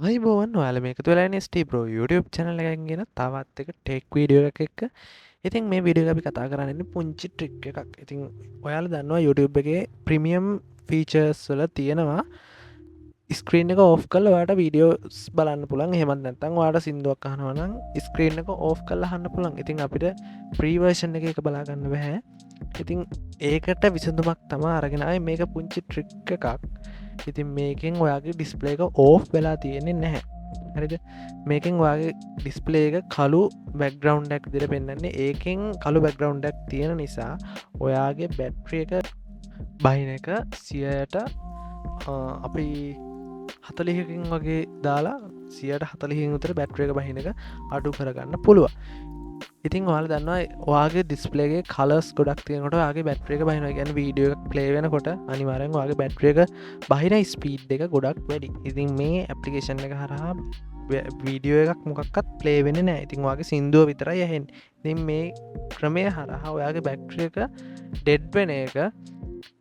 අයිබෝවන් ඔයාලා මේක තුළ ST Pro YouTube channel එකකින් ගෙන තවත් එක ටෙක් වීඩියෝ එකක් එක්ක. ඉතින් මේ වීඩියෝ එක අපි කතා කරන්නේ පුංචි ට්‍රික් එකක්. ඉතින් ඔයාලා දන්නවා YouTube එකේ ප්‍රීමියම් ෆීචර්ස් වල තියෙනවා ස්ක්‍රීන් එක ඕෆ් කරලා ඔයාලට වීඩියෝස් බලන්න පුළුවන්. එහෙමත් නැත්නම් ඔයාලට සින්දුවක් අහනවා නම් ස්ක්‍රීන් එක ඕෆ් කරලා අහන්න පුළුවන්. ඉතින් අපිට ප්‍රී වර්ෂන් එකේ ඒක බලා ගන්න බෑ. ඉතින් ඒකට විසඳුමක් තමයි අරගෙන ආවේ මේක පුංචි ට්‍රික් එකක්. ඉතින් මේකෙන් ඔයාගේ ඩිස්ප්ලේ එක ඕෆ් වෙලා තියෙන්නේ නැහැ. හරිද? මේකෙන් ඔයාගේ ඩිස්ප්ලේ එක කළු බෑග්ග්‍රවුන්ඩ් එකක් විදිහට පෙන්වන්නේ. ඒකෙන් කළු බෑග්ග්‍රවුන්ඩ් එකක් තියෙන නිසා ඔයාගේ බැටරි එක බහින එක 100ට අපි 40කින් වගේ දාලා 140කින් විතර බැටරි එක බහින එක අඩු කරගන්න පුළුවන්. ඉතින් ඔයාලා දන්නවා ඔයාගේ ඩිස්ප්ලේ එකේ කලර්ස් ගොඩක් තියෙනකොට ඔයාගේ බැටරි එක බහිනවා. කියන්නේ වීඩියෝ එකක් ප්ලේ වෙනකොට අනිවාර්යෙන් ඔයාගේ බැටරි එක බහින ස්පීඩ් එක ගොඩක් වැඩි. ඉතින් මේ ඇප්ලිකේෂන් එක හරහා වීඩියෝ එකක් මොකක්වත් ප්ලේ වෙන්නේ නැහැ. ඉතින් ඔයාගේ සින්දුව විතරයි ඇහෙන්නේ. ඉතින් මේ ක්‍රමය හරහා ඔයාගේ බැටරි එක ඩෙඩ් වෙන එක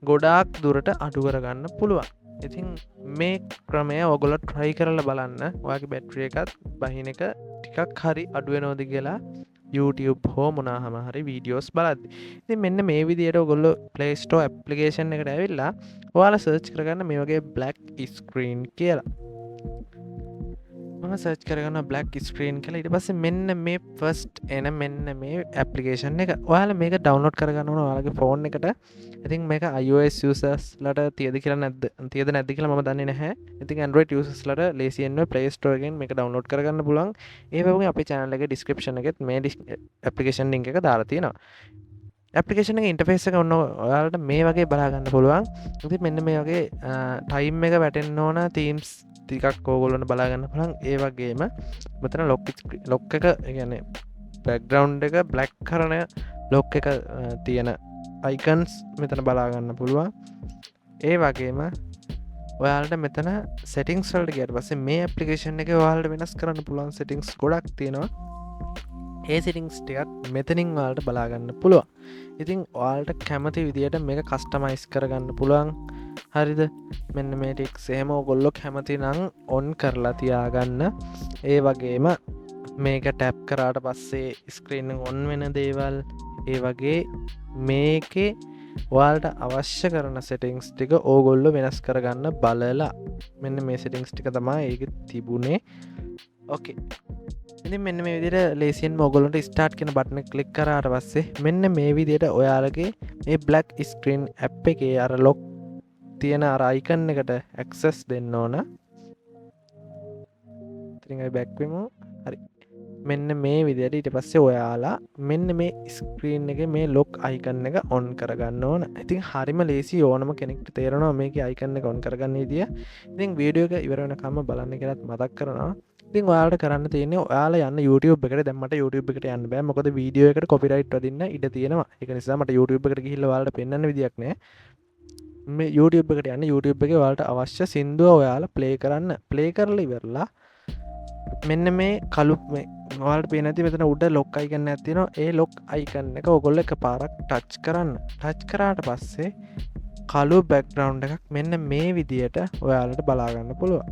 ගොඩාක් දුරට අඩු කරගන්න පුළුවන්. ඉතින් මේ ක්‍රමය ඔයගොල්ලෝ try කරලා බලන්න. ඔයාගේ බැටරි එකත් බහින එක ටිකක් හරි අඩු වෙනවද කියලා YouTube හෝ මොනාහම හරි වීඩියෝස් බලද්දි. ඉතින් මෙන්න මේ විදිහට ඔයගොල්ලෝ Play Store application එකට ඇවිල්ලා ඔයාලා search කරගන්න මේ වගේ black screen කියලා. මම search කරගන්නවා black screen කියලා. ඊට පස්සේ මෙන්න මේ first එන මෙන්න මේ application එක. ඔයාලා මේක download කරගන්න ඕන ඔයාලගේ phone එකට. ඉතින් මේක iOS users ලට තියද කියලා නැද්ද කියලා මම දන්නේ නැහැ. ඉතින් Android users ලට ලේසියෙන්ම Play Store එකෙන් මේක download කරගන්න පුළුවන්. ඒ වගේම අපේ channel එකේ description එකෙත් මේ application link එක දාලා තියෙනවා. application එකේ interface එක ඔන්න ඔයාලට මේ වගේ බලා ගන්න පුළුවන්. ඉතින් මෙන්න මේ වගේ time එක වැටෙන්න ඕන themes ටිකක් ඕගොල්ලොන්ට බලා ගන්න පුළුවන්. ඒ වගේම මෙතන lock එක කියන්නේ background එක black කරන lock එක තියෙන icons මෙතන බලා ගන්න පුළුවන්. ඒ වගේම ඔයාලට මෙතන settings වලට ගියට පස්සේ මේ application එකේ ඔයාලට වෙනස් කරන්න පුළුවන් settings ගොඩක් තියෙනවා. ඒ settings ටිකත් මෙතනින් ඔයාලට බලා ගන්න පුළුවන්. ඉතින් ඔයාලට කැමති විදියට මේක customize කරගන්න පුළුවන්. හරිද? මෙන්න මේ ටික්ස් එහෙම ඔයගොල්ලෝ කැමති නම් on කරලා තියාගන්න. ඒ වගේම මේක ටැප් කරාට පස්සේ ස්ක්‍රීන් එක on වෙන දේවල් ඒ වගේ මේකේ ඔයාලට අවශ්‍ය කරන settings ටික ඕගොල්ලෝ වෙනස් කරගන්න බලලා මෙන්න මේ settings ටික තමයි ඒකේ තිබුණේ. ඕකේ. ඉතින් මෙන්න මේ විදිහට ලේසියෙන්ම ඔයගොල්ලන්ට start කියන බටන් එක ක්ලික් කරාට පස්සේ මෙන්න මේ විදිහට ඔයාලගේ මේ black screen app එකේ අර lock තියෙන අර icon එකට access දෙන්න ඕන. ඉතින් අපි back වෙමු. හරි. මෙන්න මේ විදිහට ඊට පස්සේ ඔයාලා මෙන්න මේ ස්ක්‍රීන් එකේ මේ lock icon එක on කරගන්න ඕන. ඉතින් හරිම ලේසි ඕනම කෙනෙක්ට තේරෙනවා මේකේ icon එක on කරගන්න විදිය. ඉතින් වීඩියෝ එක ඉවර වෙනකම්ම බලන්න කියලාත් මතක් කරනවා. ඉතින් ඔයාලට කරන්න තියෙන්නේ ඔයාලා යන්න YouTube එකට. දැන් මට YouTube එකට යන්න බෑ. මොකද වීඩියෝ එකට copyright වදින්න ඉඩ තියෙනවා. ඒක නිසා මට YouTube එකට ගිහිල්ලා ඔයාලට පෙන්වන්න විදියක් නෑ. මේ YouTube එකට යන්න YouTube එකේ ඔයාලට අවශ්‍ය සින්දුව ඔයාලා play කරන්න. play කරලා ඉවරලා මෙන්න මේ කළු මේ ඔයාලට පේන නැති මෙතන උඩ lock icon එකක් තියෙනවා. ඒ lock icon එක ඔයගොල්ලෝ එකපාරක් touch කරන්න. touch කරාට පස්සේ කළු background එකක් මෙන්න මේ විදියට ඔයාලට බලා ගන්න පුළුවන්.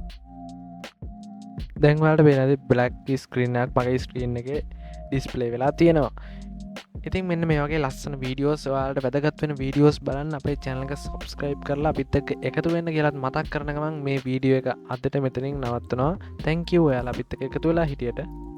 දැන් ඔයාලට පේන නැති black screen එකක් මගේ screen එකේ display වෙලා තියෙනවා. ඉතින් මෙන්න මේ වගේ ලස්සන වීඩියෝස් ඔයාලට වැදගත් වෙන වීඩියෝස් බලන්න අපේ channel එක subscribe කරලා අපිත් එක්ක එකතු වෙන්න කියලාත් මතක් කරන ගමන් මේ වීඩියෝ එක අදට මෙතනින් නවත්වනවා. thank you ඔයාලා අපිත් එක්ක එකතු වෙලා හිටියට.